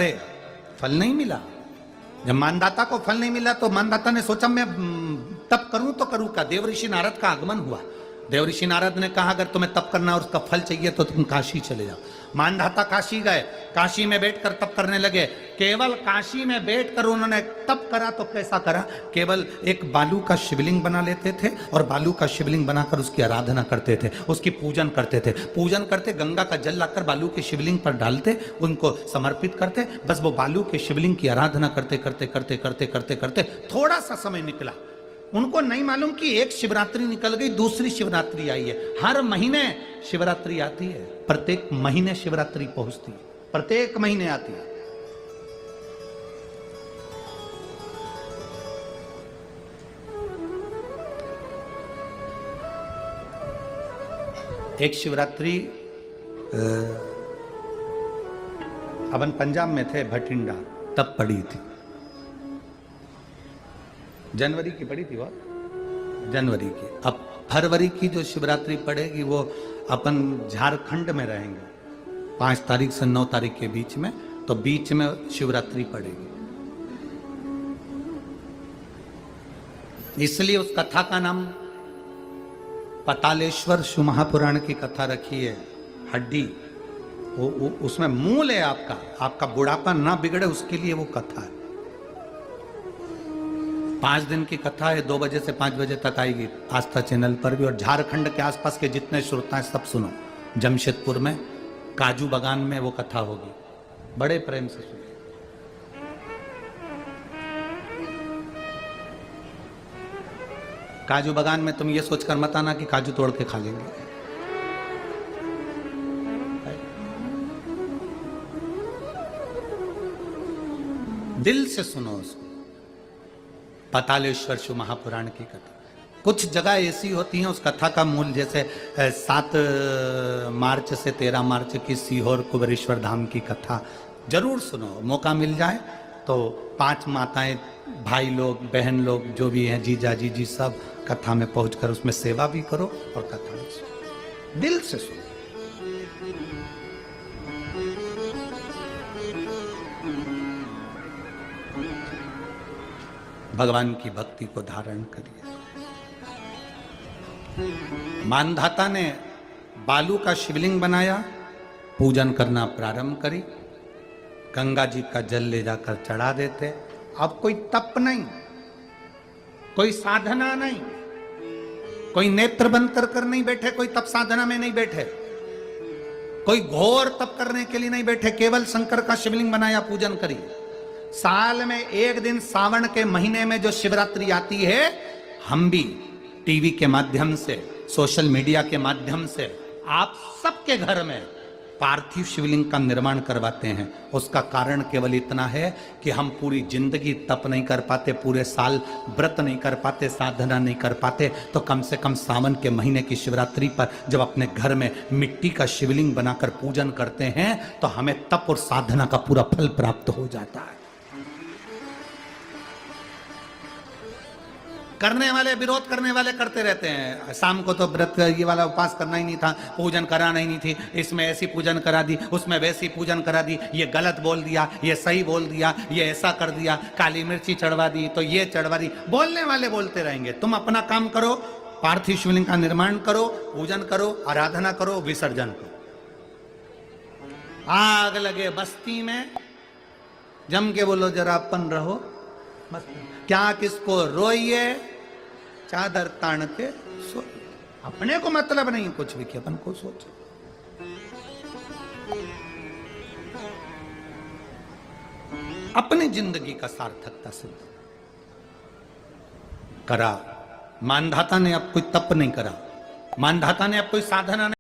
अरे फल नहीं मिला। जब मानदाता को फल नहीं मिला तो मानदाता ने सोचा मैं तप करूं तो करूं क्या। देवऋषि नारद का आगमन हुआ। देवऋषि नारद ने कहा अगर तुम्हें तप करना और उसका फल चाहिए तो तुम काशी चले जाओ। मानधाता काशी गए, काशी में बैठकर तप करने लगे। केवल काशी में बैठकर उन्होंने तप करा तो कैसा करा, केवल एक बालू का शिवलिंग बना लेते थे और बालू का शिवलिंग बनाकर उसकी आराधना करते थे, उसकी पूजन करते थे। पूजन करते, गंगा का जल लाकर बालू के शिवलिंग पर डालते, उनको समर्पित करते। बस वो बालू के शिवलिंग की आराधना करते करते करते करते करते करते थोड़ा सा समय निकला। उनको नहीं मालूम कि एक शिवरात्रि निकल गई, दूसरी शिवरात्रि आई है। हर महीने शिवरात्रि आती है, प्रत्येक महीने शिवरात्रि पहुंचती है, प्रत्येक महीने आती है। एक शिवरात्रि अपन पंजाब में थे, भटिंडा, तब पड़ी थी। जनवरी की पड़ी थी वो, जनवरी की। अब फरवरी की जो शिवरात्रि पड़ेगी वो अपन झारखंड में रहेंगे 5 तारीख से 9 तारीख के बीच में, तो बीच में शिवरात्रि पड़ेगी। इसलिए उस कथा का नाम पतालेश्वर शिव महापुराण की कथा रखी है। हड्डी उसमें मूल है आपका बुढ़ापा ना बिगड़े उसके लिए वो कथा है। 5 दिन की कथा है, 2 बजे से 5 बजे तक आएगी आस्था चैनल पर भी। और झारखंड के आसपास के जितने श्रोता हैं सब सुनो। जमशेदपुर में काजू बागान में वो कथा होगी, बड़े प्रेम से सुनो। काजू बागान में तुम ये सोचकर मत आना कि काजू तोड़ के खा लेंगे। दिल से सुनो उसको। पतालेश्वर शिव महापुराण की कथा। कुछ जगह ऐसी होती हैं उस कथा का मूल, जैसे 7 मार्च से 13 मार्च की सीहोर कुबेरेश्वर धाम की कथा जरूर सुनो, मौका मिल जाए तो। 5 माताएं, भाई लोग, बहन लोग जो भी हैं, जीजा जीजी, सब कथा में पहुंचकर उसमें सेवा भी करो और कथा भी सुनो, दिल से सुनो। भगवान की भक्ति को धारण करिए। मानधाता ने बालू का शिवलिंग बनाया, पूजन करना प्रारंभ करी, गंगा जी का जल ले जाकर चढ़ा देते। अब कोई तप नहीं, कोई साधना नहीं, कोई नेत्र बंद कर नहीं बैठे, कोई तप साधना में नहीं बैठे, कोई घोर तप करने के लिए नहीं बैठे, केवल शंकर का शिवलिंग बनाया, पूजन करी। साल में एक दिन सावन के महीने में जो शिवरात्रि आती है, हम भी टीवी के माध्यम से, सोशल मीडिया के माध्यम से आप सबके घर में पार्थिव शिवलिंग का निर्माण करवाते हैं। उसका कारण केवल इतना है कि हम पूरी जिंदगी तप नहीं कर पाते, पूरे साल व्रत नहीं कर पाते, साधना नहीं कर पाते, तो कम से कम सावन के महीने की शिवरात्रि पर जब अपने घर में मिट्टी का शिवलिंग बनाकर पूजन करते हैं तो हमें तप और साधना का पूरा फल प्राप्त हो जाता है। करने वाले, विरोध करने वाले करते रहते हैं। शाम को तो व्रत ये वाला उपवास करना ही नहीं था, पूजन कराना ही नहीं थी, इसमें ऐसी पूजन करा दी, उसमें वैसी पूजन करा दी, ये गलत बोल दिया, ये सही बोल दिया, ये ऐसा कर दिया, काली मिर्ची चढ़वा दी तो ये चढ़वा दी। बोलने वाले बोलते रहेंगे। तुम अपना काम करो, पार्थिव शिवलिंग का निर्माण करो, पूजन करो, आराधना करो, विसर्जन करो। आग लगे बस्ती में, जम के बोलो जरा अपन रहो, क्या किसको रोइए, चादर तान के सो। अपने को मतलब नहीं कुछ भी कि अपन को सोच। अपनी जिंदगी का सार्थकता से करा। मानधाता ने अब कोई तप नहीं करा, मानधाता ने अब कोई साधना नहीं